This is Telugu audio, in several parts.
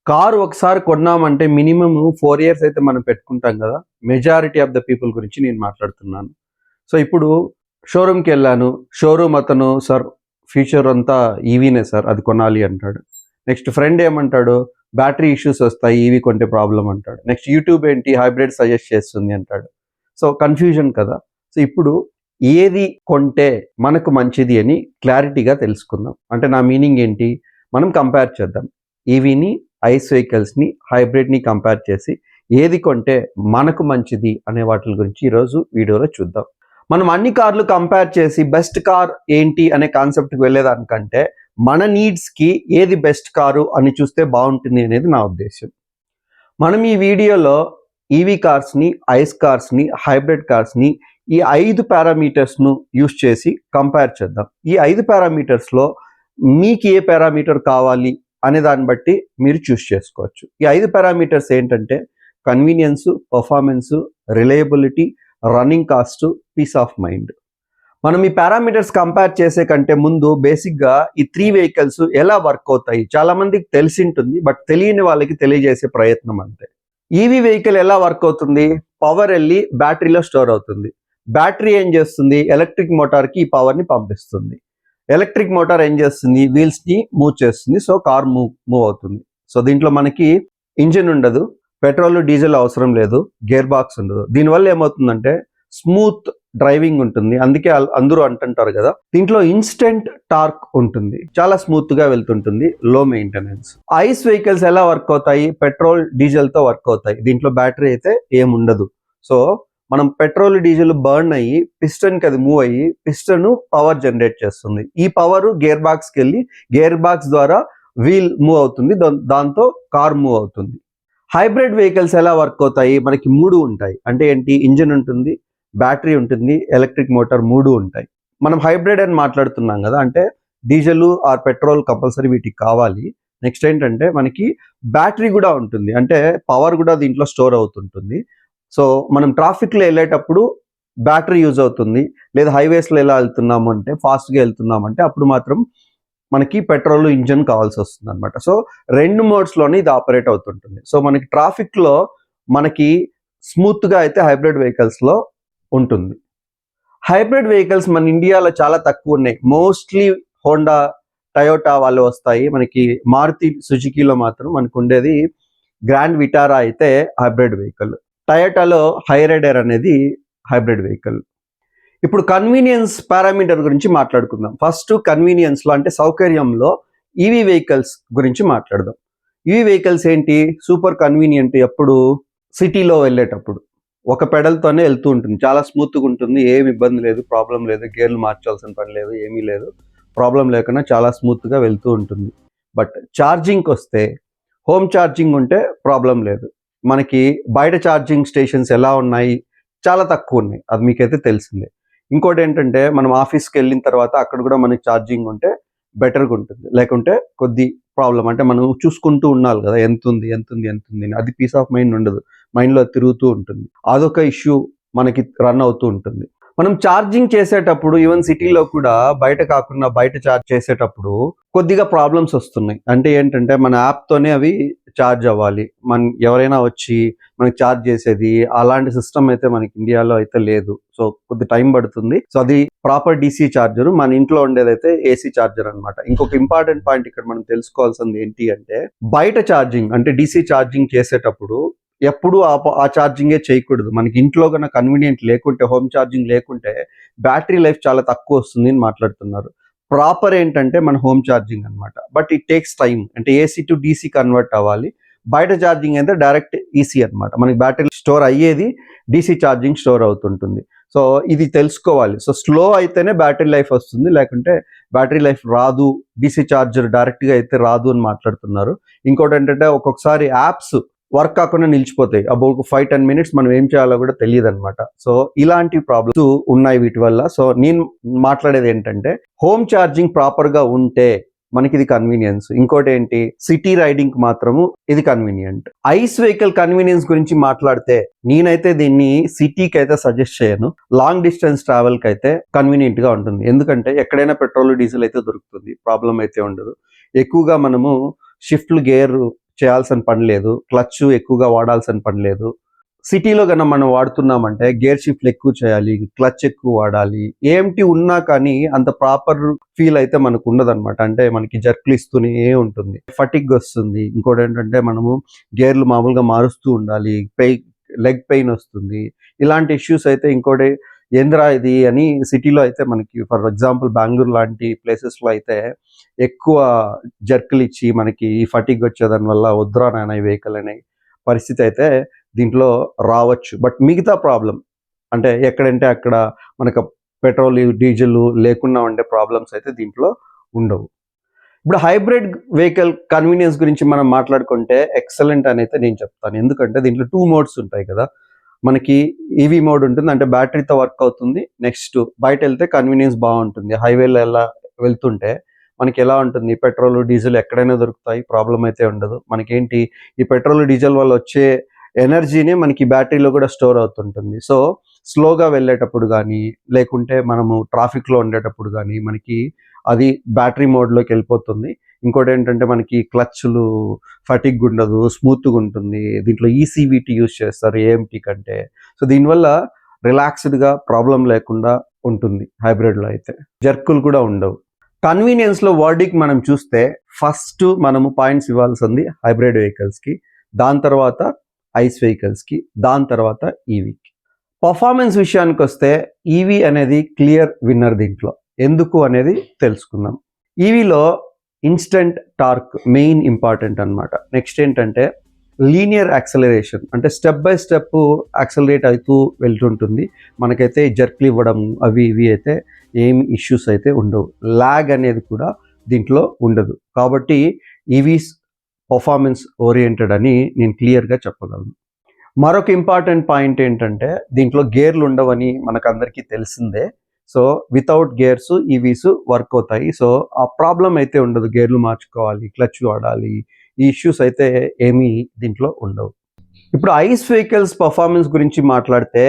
కారు ఒకసారి కొన్నామంటే మినిమమ్ 4 ఇయర్స్ అయితే మనం పెట్టుకుంటాం కదా! మెజారిటీ ఆఫ్ ద పీపుల్ గురించి నేను మాట్లాడుతున్నాను. సో, ఇప్పుడు షోరూమ్‌కెళ్ళాను. షోరూమ్ అతను సార్ ఫ్యూచర్ అంతా ఈవీనే సార్ అది కొనాలి అంటాడు. నెక్స్ట్ ఫ్రెండ్ ఏమంటాడు? బ్యాటరీ ఇష్యూస్ వస్తాయి ఈవీ కొంటే ప్రాబ్లమ్ అంటాడు. నెక్స్ట్ యూట్యూబ్ ఏంటి హైబ్రిడ్ సజెస్ట్ చేస్తుంది అంటాడు. సో, కన్‌ఫ్యూజన్ కదా! సో, ఇప్పుడు ఏది కొంటే మనకు మంచిది అని క్లారిటీగా తెలుసుకుందాం. అంటే నా మీనింగ్ ఏంటి? మనం కంపేర్ చేద్దాం. ఈవీని, ఐస్ వెహికల్స్‌ని, హైబ్రిడ్‌ని కంపేర్ చేసి ఏది కొంటే మనకు మంచిది అనే వాటిల గురించి ఈరోజు వీడియోలో చూద్దాం. మనం అన్ని కార్లు కంపేర్ చేసి బెస్ట్ కార్ ఏంటి అనే కాన్సెప్ట్‌కి వెళ్ళేదానికంటే మన నీడ్స్‌కి ఏది బెస్ట్ కారు అని చూస్తే బావుంటుంది అనేది నా ఉద్దేశ్యం. మనం ఈ వీడియోలో ఈవీ కార్స్‌ని, ఐస్ కార్స్‌ని, హైబ్రిడ్ కార్స్‌ని ఈ 5 పారామీటర్స్‌ను యూజ్ చేసి కంపేర్ చేద్దాం. ఈ 5 పారామీటర్స్‌లో మీకు ఏ పారామీటర్ కావాలి అనే దాన్ని బట్టి మీరు చూస్ చేసుకోవచ్చు. ఈ 5 పారామీటర్స్ ఏంటంటే convenience, performance, reliability, running cost, peace of mind. మనం ఈ పారామీటర్స్ కంపేర్ చేసే కంటే ముందు బేసిక్‌గా ఈ 3 వెహికల్స్ ఎలా వర్క్ అవుతాయి? చాలా మందికి తెలిసింటుంది. బట్ తెలియని వాళ్ళకి తెలియజేసే ప్రయత్నం అంతే. ఈవీ వెహికల్ ఎలా వర్క్ అవుతుంది? పవర్ ఎళ్లి బ్యాటరీలో స్టోర్ అవుతుంది. బ్యాటరీ ఏం చేస్తుంది? ఎలక్ట్రిక్ మోటార్‌కి ఈ పవర్‌ని పంపిస్తుంది. ఎలక్ట్రిక్ మోటార్ ఏం చేస్తుంది? వీల్స్‌ని మూవ్ చేస్తుంది. సో, కార్ మూవ్ అవుతుంది. సో, దీంట్లో మనకి ఇంజిన్ ఉండదు. పెట్రోల్, డీజిల్ అవసరం లేదు. గేర్ బాక్స్ ఉండదు. దీనివల్ల ఏమవుతుందంటే స్మూత్ డ్రైవింగ్ ఉంటుంది. అందుకే అందరూ అంటుంటారు కదా, దీంట్లో ఇన్స్టెంట్ టార్క్ ఉంటుంది. చాలా స్మూత్ గా వెళ్తుంటుంది. లో మెయింటెనెన్స్. ఐస్ వెహికల్స్ ఎలా వర్క్ అవుతాయి? పెట్రోల్, డీజిల్ తో వర్క్ అవుతాయి. దీంట్లో బ్యాటరీ అయితే ఏముండదు. సో, మనం పెట్రోల్, డీజిల్ బర్న్ అయ్యి పిస్టన్ కి అది మూవ్ అయ్యి పిస్టన్ పవర్ జనరేట్ చేస్తుంది. ఈ పవర్ గేర్ బాక్స్ కి వెళ్ళి గేర్ బాక్స్ ద్వారా వీల్ మూవ్ అవుతుంది. దాంతో కార్ మూవ్ అవుతుంది. హైబ్రిడ్ వెహికల్స్ ఎలా వర్క్ అవుతాయి? మనకి 3 ఉంటాయి. అంటే ఏంటి? ఇంజిన్ ఉంటుంది, బ్యాటరీ ఉంటుంది, ఎలక్ట్రిక్ మోటార్ 3 ఉంటాయి. మనం హైబ్రిడ్ అని మాట్లాడుతున్నాం కదా, అంటే డీజిల్ ఆర్ పెట్రోల్ కంపల్సరీ వీటికి కావాలి. నెక్స్ట్ ఏంటంటే మనకి బ్యాటరీ కూడా ఉంటుంది. అంటే పవర్ కూడా దీంట్లో స్టోర్ అవుతుంటుంది. సో, మనం ట్రాఫిక్లో వెళ్ళేటప్పుడు బ్యాటరీ యూజ్ అవుతుంది. లేదా హైవేస్లో ఎలా వెళ్తున్నాము అంటే ఫాస్ట్గా వెళ్తున్నామంటే అప్పుడు మాత్రం మనకి పెట్రోల్ ఇంజిన్ కావాల్సి వస్తుంది అనమాట. సో, 2 మోడ్స్‌లోనే ఇది ఆపరేట్ అవుతుంటుంది. సో, మనకి ట్రాఫిక్‌లో మనకి స్మూత్‌గా అయితే హైబ్రిడ్ వెహికల్స్‌లో ఉంటుంది. హైబ్రిడ్ వెహికల్స్ మన ఇండియాలో చాలా తక్కువ ఉన్నాయి. మోస్ట్‌లీ హోండా, టయోటా వాళ్ళు వస్తాయి. మనకి మారుతి సుజుకీలో మాత్రం మనకు ఉండేది గ్రాండ్ విటారా అయితే హైబ్రిడ్ వెహికల్. టయోటాలో హైరైడర్ అనేది హైబ్రిడ్ వెహికల్. ఇప్పుడు కన్వీనియన్స్ పారామీటర్ గురించి మాట్లాడుకుందాం. ఫస్ట్ కన్వీనియన్స్‌లో అంటే సౌకర్యంలో ఈవీ వెహికల్స్ గురించి మాట్లాడదాం. ఈవీ వెహికల్స్ ఏంటి? సూపర్ కన్వీనియంట్ ఎప్పుడు? సిటీలో వెళ్ళేటప్పుడు. ఒక పెడల్‌తోనే వెళ్తూ ఉంటుంది. చాలా స్మూత్‌గా ఉంటుంది. ఏమి ఇబ్బంది లేదు, ప్రాబ్లమ్ లేదు. గేర్లు మార్చాల్సిన పని లేదు, ఏమీ లేదు. ప్రాబ్లమ్ లేకుండా చాలా స్మూత్‌గా వెళ్తూ ఉంటుంది. బట్ ఛార్జింగ్‌కొస్తే హోమ్ ఛార్జింగ్ ఉంటే ప్రాబ్లమ్ లేదు. మనకి బయట ఛార్జింగ్ స్టేషన్స్ ఎలా ఉన్నాయి? చాలా తక్కువున్నాయి. అది మీకైతే తెలిసిందే. ఇంకోటేంటంటే మనం ఆఫీస్‌కి వెళ్ళిన తర్వాత అక్కడ కూడా మనకి ఛార్జింగ్ ఉంటే బెటర్‌గా ఉంటుంది. లేకుంటే కొద్ది ప్రాబ్లమ్. అంటే మనం చూసుకుంటూ ఉండాలి కదా, ఎంతుంది అని. అది పీస్ ఆఫ్ మైండ్ ఉండదు. మైండ్‌లో తిరుగుతూ ఉంటుంది. అదొక ఇష్యూ మనకి రన్ అవుతూ ఉంటుంది. మనం ఛార్జింగ్ చేసేటప్పుడు ఈవెన్ సిటీలో కూడా బయట కాకుండా బయట ఛార్జ్ చేసేటప్పుడు కొద్దిగా ప్రాబ్లమ్స్ వస్తున్నాయి. అంటే ఏంటంటే మన యాప్‌తోనే అవి ఛార్జ్ అవ్వాలి. ఎవరైనా వచ్చి మనకి ఛార్జ్ చేసేది అలాంటి సిస్టమ్ అయితే మనకి ఇండియాలో అయితే లేదు. సో, కొద్ది టైం పడుతుంది. సో, అది ప్రాపర్ డీసీ ఛార్జర్. మన ఇంట్లో ఉండేదైతే ఏసీ ఛార్జర్ అనమాట. ఇంకొక ఇంపార్టెంట్ పాయింట్ ఇక్కడ మనం తెలుసుకోవాల్సింది ఏంటి అంటే బయట ఛార్జింగ్ అంటే డీసీ ఛార్జింగ్ చేసేటప్పుడు ఎప్పుడు ఆ ఛార్జింగే చేయకూడదు. మనకి ఇంట్లో గన కన్వీనియంట్ లేకుంటే, హోమ్ ఛార్జింగ్ లేకుంటే బ్యాటరీ లైఫ్ చాలా తక్కువ వస్తుంది అని మాట్లాడుతున్నారు. ప్రాపర్ ఏంటంటే మన హోమ్ ఛార్జింగ్ అనమాట. But it takes time. అంటే ఏసీ టు డీసీ కన్వర్ట్ అవ్వాలి. బయట ఛార్జింగ్ అయితే డైరెక్ట్ ఈసీ అనమాట. మనకి బ్యాటరీ స్టోర్ అయ్యేది డీసీ ఛార్జింగ్ స్టోర్ అవుతుంటుంది. సో, ఇది తెలుసుకోవాలి. సో, స్లో అయితేనే బ్యాటరీ లైఫ్ వస్తుంది. లేకుంటే బ్యాటరీ లైఫ్ రాదు. డీసీ ఛార్జర్ డైరెక్ట్‌గా అయితే రాదు అని మాట్లాడుతున్నారు. ఇంకోటి ఏంటంటే ఒక్కొక్కసారి యాప్స్ వర్క్ కాకుండా నిలిచిపోతాయి. అబౌట్ 5-10 మినిట్స్ మనం ఏం చేయాలో కూడా తెలియదనమాట. సో, ఇలాంటి ప్రాబ్లమ్స్ ఉన్నాయి వీటి వల్ల. సో, నేను మాట్లాడేది ఏంటంటే హోమ్ ఛార్జింగ్ ప్రాపర్‌గా ఉంటే మనకి ఇది కన్వీనియన్స్. ఇంకోటి ఏంటి? సిటీ రైడింగ్ మాత్రము ఇది కన్వీనియంట్. ఐస్ వెహికల్ కన్వీనియన్స్ గురించి మాట్లాడితే నేనైతే దీన్ని సిటీకి అయితే సజెస్ట్ చేయను. లాంగ్ డిస్టెన్స్ ట్రావెల్ కి అయితే కన్వీనియంట్ గా ఉంటుంది. ఎందుకంటే ఎక్కడైనా పెట్రోల్, డీజిల్ అయితే దొరుకుతుంది. ప్రాబ్లం అయితే ఉండదు. ఎక్కువగా మనము షిఫ్ట్లు, గేర్ చేయాల్సిన పని లేదు, క్లచ్ ఎక్కువగా వాడాల్సిన పని లేదు. సిటీలో కన్నా మనం వాడుతున్నామంటే గేర్ షిఫ్ట్లు ఎక్కువ చేయాలి, క్లచ్ ఎక్కువ వాడాలి. ఏఎంటీ ఉన్నా కానీ అంత ప్రాపర్ ఫీల్ అయితే మనకు ఉండదన్నమాట. అంటే మనకి జర్క్లు ఇస్తూనే ఉంటుంది, ఫటిగ్ వస్తుంది. ఇంకోటి ఏంటంటే మనము గేర్లు మామూలుగా మారుస్తూ ఉండాలి, లెగ్ పెయిన్ వస్తుంది. ఇలాంటి ఇష్యూస్ అయితే ఇంకోటి ఏంద్రా ఇది అని సిటీలో అయితే మనకి ఫర్ ఎగ్జాంపుల్ బెంగళూరు లాంటి ప్లేసెస్లో అయితే ఎక్కువ జర్కులు ఇచ్చి మనకి ఈ ఫటిగ్ వచ్చేదాని వల్ల వద్దురా నాయన ఈ వెహికల్ అనే పరిస్థితి అయితే దీంట్లో రావచ్చు. బట్ మిగతా ప్రాబ్లం అంటే ఎక్కడంటే అక్కడ మనకు పెట్రోల్ డీజిల్ లేకుండా ఉండే ప్రాబ్లమ్స్ అయితే దీంట్లో ఉండవు. ఇప్పుడు హైబ్రిడ్ వెహికల్ కన్వీనియన్స్ గురించి మనం మాట్లాడుకుంటే ఎక్సలెంట్ అని అయితే నేను చెప్తాను. ఎందుకంటే దీంట్లో 2 మోడ్స్ ఉంటాయి కదా. మనకి ఈవీ మోడ్ ఉంటుంది, అంటే బ్యాటరీతో వర్క్ అవుతుంది. నెక్స్ట్ బయట వెళ్తే కన్వీనియన్స్ బాగుంటుంది. హైవేలో ఎలా వెళ్తుంటే మనకి ఎలా ఉంటుంది, పెట్రోల్ డీజిల్ ఎక్కడైనా దొరుకుతాయి, ప్రాబ్లం అయితే ఉండదు. మనకేంటి ఈ పెట్రోల్ డీజిల్ వల్ల వచ్చే ఎనర్జీని మనకి బ్యాటరీలో కూడా స్టోర్ అవుతుంటుంది. సో స్లోగా వెళ్ళేటప్పుడు కానీ లేకుంటే మనము ట్రాఫిక్లో ఉండేటప్పుడు కానీ మనకి అది బ్యాటరీ మోడ్లోకి వెళ్ళిపోతుంది. ఇంకోటి ఏంటంటే మనకి క్లచ్లు ఫటిగ్ ఉండదు, స్మూత్గా ఉంటుంది. దీంట్లో ఈసీవీటీ యూజ్ చేస్తారు ఏఎంటీ కంటే. సో దీనివల్ల రిలాక్స్డ్గా ప్రాబ్లం లేకుండా ఉంటుంది హైబ్రిడ్లో అయితే. జర్కులు కూడా ఉండవు. కన్వీనియన్స్లో వర్డిక్ మనం చూస్తే ఫస్ట్ మనము పాయింట్స్ ఇవ్వాల్సింది హైబ్రిడ్ వెహికల్స్కి, దాని తర్వాత ఐస్ వెహికల్స్కి, దాని తర్వాత ఈవీకి. పర్ఫార్మెన్స్ విషయానికి వస్తే ఈవీ అనేది క్లియర్ విన్నర్ దీంట్లో. ఎందుకు అనేది తెలుసుకుందాం. ఈవీలో ఇన్స్టెంట్ టార్క్ మెయిన్ ఇంపార్టెంట్ అనమాట. నెక్స్ట్ ఏంటంటే లీనియర్ యాక్సలరేషన్, అంటే స్టెప్ బై స్టెప్ యాక్సలరేట్ అవుతూ వెళ్తుంటుంది. మనకైతే జర్క్లు ఇవ్వడం అవి ఇవి అయితే ఏమి ఇష్యూస్ అయితే ఉండవు. ల్యాగ్ అనేది కూడా దీంట్లో ఉండదు. కాబట్టి ఈవీస్ పర్ఫార్మెన్స్ ఓరియంటెడ్ అని నేను క్లియర్గా చెప్పగలను. మరొక ఇంపార్టెంట్ పాయింట్ ఏంటంటే దీంట్లో గేర్లు ఉండవని మనకందరికీ తెలిసిందే. So without gears EVs work అవుతాయి. సో ఆ ప్రాబ్లం అయితే ఉండదు. గేర్లు మార్చుకోవాలి, క్లచ్ వాడాలి, ఈ ఇష్యూస్ అయితే ఏమీ దీంట్లో ఉండవు. ఇప్పుడు ఐస్ వెహికల్స్ పర్ఫార్మెన్స్ గురించి మాట్లాడితే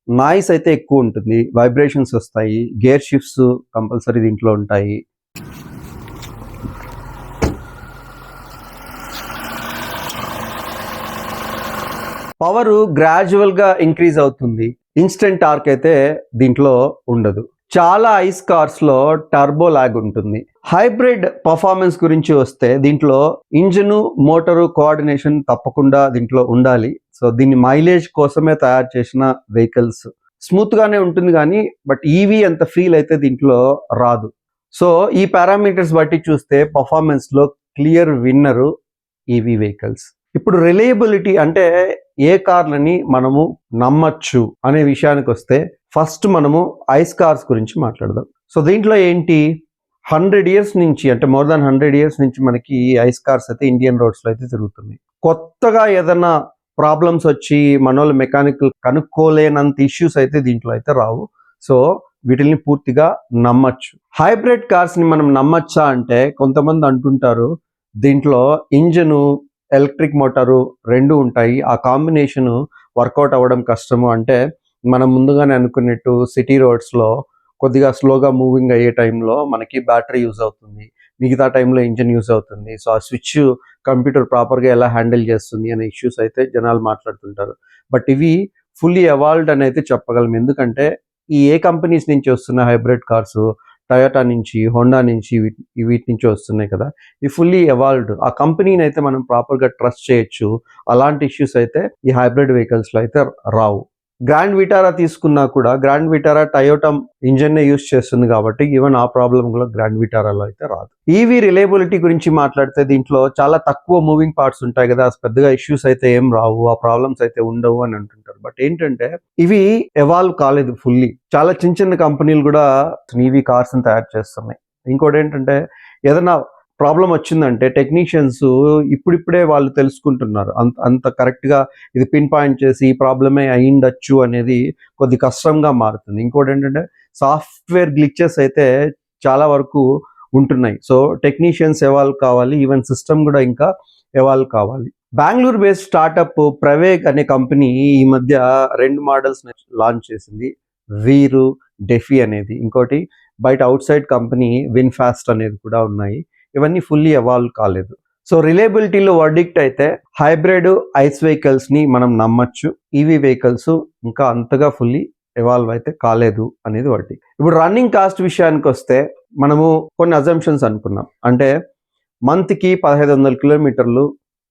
నాయిస్ అయితే ఎక్కువ ఉంటుంది, వైబ్రేషన్స్ వస్తాయి, గేర్ షిఫ్ట్స్ కంపల్సరీ దీంట్లో ఉంటాయి. పవర్ గ్రాడ్యువల్గా ఇంక్రీజ్ అవుతుంది. ఇన్స్టెంట్ టార్క్ అయితే దీంట్లో ఉండదు. చాలా ఐస్ కార్స్లో టర్బో లాగ్ ఉంటుంది. హైబ్రిడ్ పర్ఫార్మెన్స్ గురించి వస్తే దీంట్లో ఇంజిన్ మోటారు కోఆర్డినేషన్ తప్పకుండా దీంట్లో ఉండాలి. సో దీన్ని మైలేజ్ కోసమే తయారు చేసిన వెహికల్స్. స్మూత్గానే ఉంటుంది కానీ బట్ ఈవీ అంత ఫీల్ అయితే దీంట్లో రాదు. సో ఈ పారామీటర్స్ బట్టి చూస్తే పర్ఫార్మెన్స్లో క్లియర్ విన్నరు ఈవీ వెహికల్స్. ఇప్పుడు రిలయబిలిటీ అంటే ఏ కార్లని మనము నమ్మచ్చు అనే విషయానికి వస్తే ఫస్ట్ మనము ఐస్ కార్స్ గురించి మాట్లాడదాం. సో దీంట్లో ఏంటి 100 years నుంచి, అంటే మోర్ దాన్ 100 years నుంచి మనకి ఐస్ కార్స్ అయితే ఇండియన్ రోడ్స్లో అయితే తిరుగుతున్నాయి. కొత్తగా ఏదైనా ప్రాబ్లమ్స్ వచ్చి మనోళ్ళు మెకానికల్ కనుక్కోలేనంత ఇష్యూస్ అయితే దీంట్లో అయితే రావు. సో వీటిని పూర్తిగా నమ్మచ్చు. హైబ్రిడ్ కార్స్ని మనం నమ్మచ్చా అంటే కొంతమంది అంటుంటారు దీంట్లో ఇంజను ఎలక్ట్రిక్ మోటారు రెండు ఉంటాయి, ఆ కాంబినేషన్ వర్కౌట్ అవ్వడం కష్టము. అంటే మనం ముందుగానే అనుకున్నట్టు సిటీ రోడ్స్లో కొద్దిగా స్లోగా మూవింగ్ అయ్యే టైంలో మనకి బ్యాటరీ యూజ్ అవుతుంది, మిగతా టైంలో ఇంజిన్ యూజ్ అవుతుంది. సో ఆ స్విచ్ కంప్యూటర్ ప్రాపర్గా ఎలా హ్యాండిల్ చేస్తుంది అనే ఇష్యూస్ అయితే జనాలు మాట్లాడుతుంటారు. బట్ ఇవి ఫుల్లీ ఎవాల్వ్డ్ అని అయితే చెప్పగలం. ఎందుకంటే ఈ ఏ కంపెనీస్ నుంచి వస్తున్న హైబ్రిడ్ కార్స్, టయోటా నుంచి, హోండా నుంచి, వీటి నుంచి వస్తున్నాయి కదా, ఈ ఫుల్లీ ఎవాల్వ్డ్. ఆ కంపెనీని అయితే మనం ప్రాపర్గా ట్రస్ట్ చేయొచ్చు. అలాంటి ఇష్యూస్ అయితే ఈ హైబ్రిడ్ వెహికల్స్లో అయితే రావు. గ్రాండ్ విటారా తీసుకున్నా కూడా గ్రాండ్ విటారా టయోటా ఇంజన్నే యూస్ చేస్తుంది కాబట్టి ఈవెన్ ఆ ప్రాబ్లం కూడా గ్రాండ్ విటారాలో అయితే రాదు. ఈవీ రిలయబిలిటీ గురించి మాట్లాడితే దీంట్లో చాలా తక్కువ మూవింగ్ పార్ట్స్ ఉంటాయి కదా, పెద్దగా ఇష్యూస్ అయితే ఏం రావు, ఆ ప్రాబ్లమ్స్ అయితే ఉండవు అని అంటుంటారు. బట్ ఏంటంటే ఇవి ఎవాల్వ్ కాలేదు ఫుల్లీ. చాలా చిన్న చిన్న కంపెనీలు కూడా ఈవీ కార్స్ తయారు చేస్తున్నాయి. ఇంకోటి ఏంటంటే ఏదైనా ప్రాబ్లం వచ్చిందంటే టెక్నీషియన్స్ ఇప్పుడిప్పుడే వాళ్ళు తెలుసుకుంటున్నారు. అంత కరెక్ట్గా ఇది పిన్ పాయింట్ చేసి ఈ ప్రాబ్లమే అయ్యిండొచ్చు అనేది కొద్ది కష్టంగా మారుతుంది. ఇంకోటి ఏంటంటే సాఫ్ట్వేర్ గ్లిచెస్ అయితే చాలా వరకు ఉంటున్నాయి. సో టెక్నీషియన్స్ ఎవాల్వ్ కావాలి, ఈవెన్ సిస్టమ్ కూడా ఇంకా ఎవాల్వ్ కావాలి. బెంగళూరు బేస్డ్ స్టార్టప్ ప్రవేగ్ అనే కంపెనీ ఈ మధ్య 2 మోడల్స్ లాంచ్ చేసింది, వీరు, డెఫీ అనేది. ఇంకోటి బయట అవుట్ సైడ్ కంపెనీ విన్ఫాస్ట్ అనేది కూడా ఉన్నాయి. ఇవన్నీ ఫుల్లీ ఎవాల్వ్ కాలేదు. సో రిలయబిలిటీలో వర్డిక్ట్ అయితే హైబ్రిడ్ ఐస్ వెహికల్స్ని మనం నమ్మచ్చు. ఈవీ వెహికల్స్ ఇంకా అంతగా ఫుల్లీ ఎవాల్వ్ అయితే కాలేదు అనేది వర్డిక్ట్. ఇప్పుడు రన్నింగ్ కాస్ట్ విషయానికి వస్తే మనము కొన్ని అజంప్షన్స్ అనుకున్నాం. అంటే మంత్కి 1500 కిలోమీటర్లు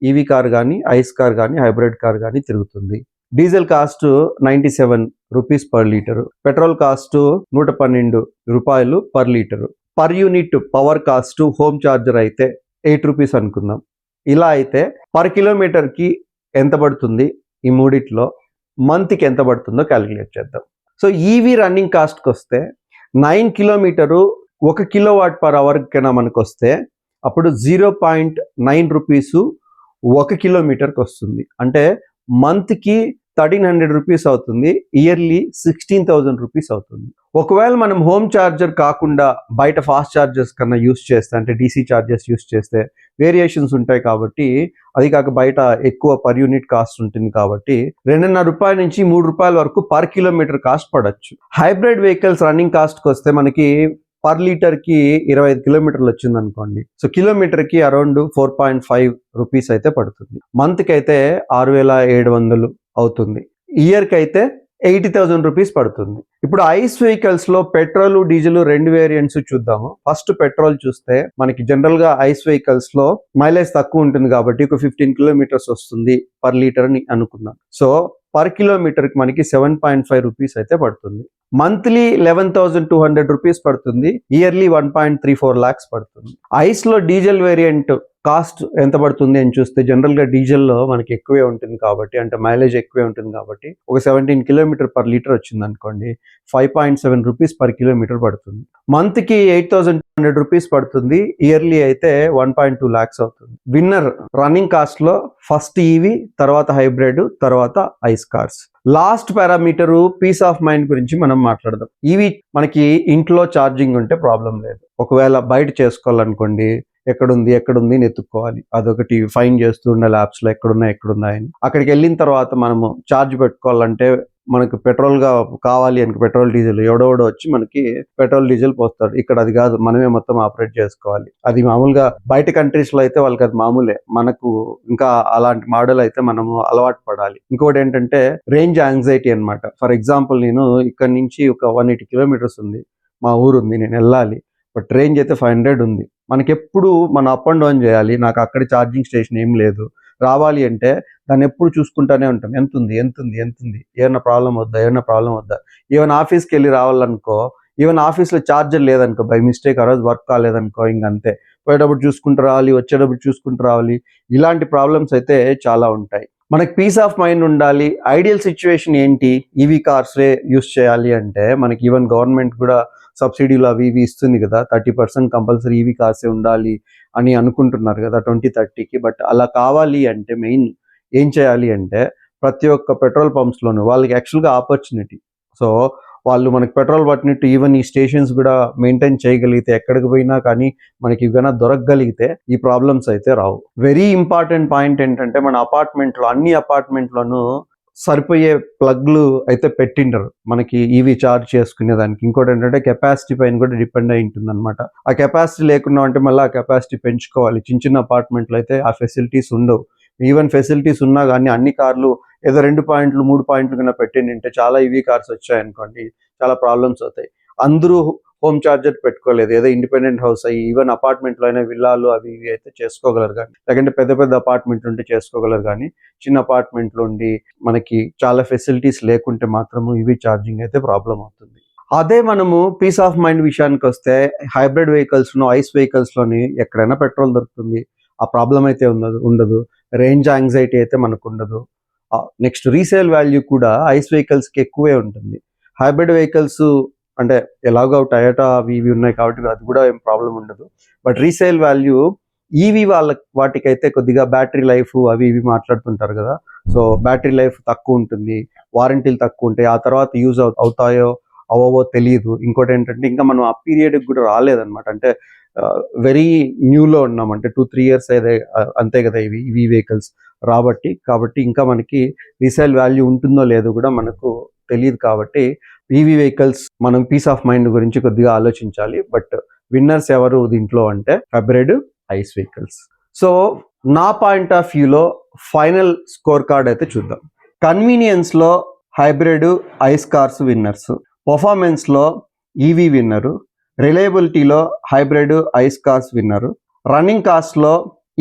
ఈవీ కార్ కానీ, ఐస్ కార్ కానీ, హైబ్రిడ్ కార్ కానీ తిరుగుతుంది. Diesel cost 97 rupees per litre, petrol cost 112 రూపాయలు per litre, per unit power cost home charger అయితే 8 రూపీస్ అనుకుందాం. ఇలా అయితే పర్ కిలోమీటర్కి ఎంత పడుతుంది, ఈ మూడిట్లో మంత్కి ఎంత పడుతుందో క్యాలిక్యులేట్ చేద్దాం. సో ఈవీ రన్నింగ్ కాస్ట్కి వస్తే 9 కిలోమీటరు 1 కిలోవాట్ పర్ అవర్ కన్నా మనకు వస్తే అప్పుడు 0.9 రూపీసు 1 కిలోమీటర్కి వస్తుంది. అంటే మంత్కి 1300 రూపీస్ అవుతుంది, ఇయర్లీ 16,000 రూపీస్ అవుతుంది. ఒకవేళ మనం హోమ్ చార్జర్ కాకుండా బయట ఫాస్ట్ చార్జర్స్ కన్నా యూస్ చేస్తే, అంటే డీసీ చార్జర్స్ యూస్ చేస్తే వేరియేషన్స్ ఉంటాయి కాబట్టి, అది కాక బయట ఎక్కువ పర్ యూనిట్ కాస్ట్ ఉంటుంది కాబట్టి 2.5 రూపాయల నుంచి 3 రూపాయల వరకు పర్ కిలోమీటర్ కాస్ట్ పడచ్చు. హైబ్రిడ్ వెహికల్స్ రన్నింగ్ కాస్ట్కి వస్తే మనకి పర్ లీటర్కి 25 కిలోమీటర్లు వచ్చింది అనుకోండి. సో కిలోమీటర్కి అరౌండ్ 4.5 రూపీస్ అయితే పడుతుంది. మంత్కి అయితే 6,700 అవుతుంది. ఇయర్కి అయితే 80,000 రూపీస్ పడుతుంది. ఇప్పుడు ఐస్ వెహికల్స్లో పెట్రోల్, డీజిల్ రెండు వేరియంట్స్ చూద్దాము. ఫస్ట్ పెట్రోల్ చూస్తే మనకి జనరల్గా ఐస్ వెహికల్స్లో మైలేజ్ తక్కువ ఉంటుంది కాబట్టి ఒక 15 కిలోమీటర్స్ వస్తుంది పర్ లీటర్ అని అనుకుందాం. సో పర్ కిలోమీటర్కి మనకి 7.5 రూపీస్ అయితే పడుతుంది. మంత్లీ 11,200 రూపీస్ పడుతుంది, ఇయర్లీ 1.34 lakhs పడుతుంది. ఐస్లో డీజిల్ వేరియంట్ కాస్ట్ ఎంత పడుతుంది అని చూస్తే జనరల్గా డీజిల్లో మనకి ఎక్కువే ఉంటుంది కాబట్టి, అంటే మైలేజ్ ఎక్కువే ఉంటుంది కాబట్టి ఒక 17 కిలోమీటర్ పర్ లీటర్ వచ్చింది అనుకోండి, 5.7 రూపీస్ పర్ కిలోమీటర్ పడుతుంది. మంత్కి 8,200 రూపీస్ పడుతుంది, ఇయర్లీ అయితే 1.2 lakhs అవుతుంది. విన్నర్ రన్నింగ్ కాస్ట్లో ఫస్ట్ ఈవీ, తర్వాత హైబ్రిడ్, తర్వాత ICE cars. Last parameter peace of mind గురించి మనం మాట్లాడదాం. ఇవి మనకి ఇంట్లో ఛార్జింగ్ ఉంటే ప్రాబ్లం లేదు. ఒకవేళ బయట చేసుకోవాలనుకోండి, ఎక్కడుంది అని ఎత్తుక్కోవాలి. అదొకటి ఫైన్ చేస్తూ ఉండాలి యాప్స్లో ఎక్కడున్నాయని. అక్కడికి వెళ్ళిన తర్వాత మనము ఛార్జ్ పెట్టుకోవాలంటే మనకు పెట్రోల్గా కావాలి అనుకో, పెట్రోల్ డీజిల్ ఎవడోడో వచ్చి మనకి పెట్రోల్ డీజిల్ పోస్తాడు. ఇక్కడ అది కాదు, మనమే మొత్తం ఆపరేట్ చేసుకోవాలి. అది మామూలుగా బయట కంట్రీస్లో అయితే వాళ్ళకి అది మామూలే, మనకు ఇంకా అలాంటి మోడల్ అయితే మనము అలవాటు పడాలి. ఇంకోటి ఏంటంటే రేంజ్ యాంగ్జైటీ అనమాట. ఫర్ ఎగ్జాంపుల్ నేను ఇక్కడ నుంచి ఒక 180 కిలోమీటర్స్ ఉంది, మా ఊరు ఉంది, నేను వెళ్ళాలి. బట్ రేంజ్ అయితే 500 ఉంది. మనకెప్పుడు మనం అప్ అండ్ డౌన్ చేయాలి, నాకు అక్కడ ఛార్జింగ్ స్టేషన్ ఏం లేదు. రావాలి అంటే దాన్ని ఎప్పుడు చూసుకుంటూనే ఉంటాం, ఎంత ఉంది, ఏమైనా ప్రాబ్లం వద్దా. ఈవెన్ ఆఫీస్కి వెళ్ళి రావాలనుకో, ఈవెన్ ఆఫీస్లో ఛార్జర్ లేదనుకో, బై మిస్టేక్ ఆ రోజు వర్క్ కాలేదనుకో, ఇంకంతే. పోయేటప్పుడు చూసుకుంటూ రావాలి, వచ్చేటప్పుడు చూసుకుంటూ రావాలి. ఇలాంటి ప్రాబ్లమ్స్ అయితే చాలా ఉంటాయి. మనకి పీస్ ఆఫ్ మైండ్ ఉండాలి. ఐడియల్ సిచ్యువేషన్ ఏంటి, ఈవీ కార్సే యూస్ చేయాలి అంటే మనకి ఈవెన్ గవర్నమెంట్ కూడా సబ్సిడీలు అవి ఇవి ఇస్తుంది కదా, 30% కంపల్సరీ ఈవీ కార్సే ఉండాలి అని అనుకుంటున్నారు కదా 2030కి. బట్ అలా కావాలి అంటే మెయిన్ ఏం చేయాలి అంటే ప్రతి ఒక్క పెట్రోల్ పంప్స్లోనూ వాళ్ళకి యాక్చువల్గా ఆపర్చునిటీ. సో వాళ్ళు మనకి పెట్రోల్ పట్టినట్టు ఈవెన్ ఈ స్టేషన్స్ కూడా మెయింటైన్ చేయగలిగితే, ఎక్కడికి పోయినా కానీ మనకి ఇవైనా దొరకగలిగితే ఈ ప్రాబ్లమ్స్ అయితే రావు. వెరీ ఇంపార్టెంట్ పాయింట్ ఏంటంటే మన అన్ని అపార్ట్మెంట్లోనూ సరిపోయే ప్లగ్లు అయితే పెట్టిండరు మనకి ఈవీ ఛార్జ్ చేసుకునే దానికి. ఇంకోటి ఏంటంటే కెపాసిటీ పైన కూడా డిపెండ్ అయి ఉంటుంది అనమాట. ఆ కెపాసిటీ లేకుండా అంటే మళ్ళీ ఆ కెపాసిటీ పెంచుకోవాలి. చిన్న అపార్ట్మెంట్లో అయితే ఆ ఫెసిలిటీస్ ఉండవు. ఈవెన్ ఫెసిలిటీస్ ఉన్నా కానీ అన్ని కార్లు ఏదో 2 పాయింట్లు 3 పాయింట్లు కన్నా పెట్టింటే చాలా ఈవీ కార్స్ వచ్చాయనుకోండి, చాలా ప్రాబ్లమ్స్ అవుతాయి. అందరూ హోమ్ చార్జర్ పెట్టుకోలేదు, ఏదో ఇండిపెండెంట్ హౌస్ అయ్యి ఈవెన్ అపార్ట్మెంట్లో అయినా విల్లాలు అవి ఇవి అయితే చేసుకోగలరు. కానీ లేకంటే పెద్ద అపార్ట్మెంట్లు ఉంటే చేసుకోగలరు. కానీ చిన్న అపార్ట్మెంట్లు ఉండి మనకి చాలా ఫెసిలిటీస్ లేకుంటే మాత్రము ఈవీ ఛార్జింగ్ అయితే ప్రాబ్లం అవుతుంది. అదే మనము పీస్ ఆఫ్ మైండ్ విషయానికి వస్తే హైబ్రిడ్ వెహికల్స్లో, ఐస్ వెహికల్స్లోని ఎక్కడైనా పెట్రోల్ దొరుకుతుంది, ఆ ప్రాబ్లం అయితే ఉండదు. రేంజ్ యాంగ్జైటీ అయితే మనకు ఉండదు. నెక్స్ట్ రీసేల్ వాల్యూ కూడా ఐస్ వెహికల్స్కి ఎక్కువే ఉంటుంది. హైబ్రిడ్ వెహికల్స్ అంటే ఎలాగో టయోటా అవి ఇవి ఉన్నాయి కాబట్టి అది కూడా ఏం ప్రాబ్లం ఉండదు. బట్ రీసేల్ వాల్యూ ఈవీ వాటికైతే కొద్దిగా బ్యాటరీ లైఫ్ అవి ఇవి మాట్లాడుతుంటారు కదా, సో బ్యాటరీ లైఫ్ తక్కువ ఉంటుంది, వారంటీలు తక్కువ ఉంటాయి. ఆ తర్వాత యూజ్ అవుతాయో అవవో తెలియదు. ఇంకోటి ఏంటంటే ఇంకా మనం ఆ పీరియడ్కి కూడా రాలేదన్నమాట. అంటే వెరీ న్యూలో ఉన్నాం, అంటే 2-3 years అయితే అంతే కదా ఇవి వెహికల్స్ కాబట్టి ఇంకా మనకి రీసేల్ వాల్యూ ఉంటుందో లేదో కూడా మనకు తెలియదు. కాబట్టి ఈవీ వెహికల్స్ మనం పీస్ ఆఫ్ మైండ్ గురించి కొద్దిగా ఆలోచించాలి. బట్ విన్నర్స్ ఎవరు దీంట్లో అంటే హైబ్రిడ్, ఐస్ వెహికల్స్. సో నా పాయింట్ ఆఫ్ వ్యూలో ఫైనల్ స్కోర్ కార్డ్ అయితే చూద్దాం. కన్వీనియన్స్లో హైబ్రిడ్ ఐస్ కార్స్ విన్నర్స్, పర్ఫార్మెన్స్లో ఈవీ విన్నరు, రిలయబిలిటీలో hybrid ICE cars winner, running కాస్ట్లో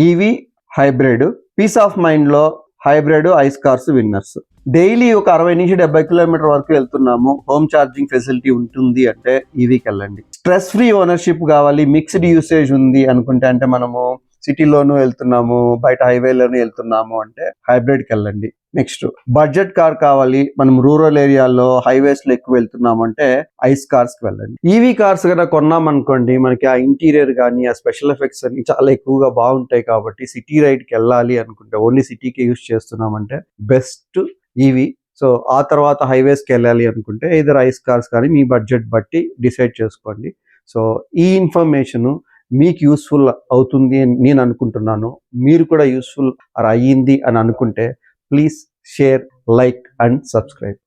ఈవీ హైబ్రిడ్, పీస్ ఆఫ్ మైండ్లో hybrid ICE cars winners. Daily ఒక 60 నుంచి 70 కిలోమీటర్ వరకు వెళ్తున్నాము, హోమ్ ఛార్జింగ్ ఫెసిలిటీ ఉంటుంది అంటే ఈవీకి వెళ్ళండి. స్ట్రెస్ ఫ్రీ ఓనర్షిప్ కావాలి, మిక్స్డ్ యూసేజ్ ఉంది అనుకుంటే, అంటే మనము సిటీలోనూ వెళ్తున్నాము, బయట హైవేలోనూ వెళ్తున్నాము అంటే హైబ్రిడ్కి వెళ్ళండి. నెక్స్ట్ బడ్జెట్ కార్ కావాలి, మనం రూరల్ ఏరియాలో హైవేస్లో ఎక్కువ వెళ్తున్నాము అంటే ఐస్ కార్స్కి వెళ్ళండి. ఈవీ కార్స్ కనుక కొన్నాం అనుకోండి, మనకి ఆ ఇంటీరియర్ కానీ ఆ స్పెషల్ ఎఫెక్ట్స్ అన్ని చాలా ఎక్కువగా బాగుంటాయి. కాబట్టి సిటీ రైడ్కి వెళ్ళాలి అనుకుంటే, ఓన్లీ సిటీకి యూస్ చేస్తున్నామంటే బెస్ట్ ఈవీ. సో ఆ తర్వాత హైవేస్కి వెళ్ళాలి అనుకుంటే ఇద్దరు ఐస్ కార్స్ కానీ మీ బడ్జెట్ బట్టి డిసైడ్ చేసుకోండి. సో ఈ ఇన్ఫర్మేషను మీకు యూస్ఫుల్ అవుతుంది అని నేను అనుకుంటున్నాను. మీరు కూడా యూస్ఫుల్ అయ్యింది అని అనుకుంటే please share, like and subscribe.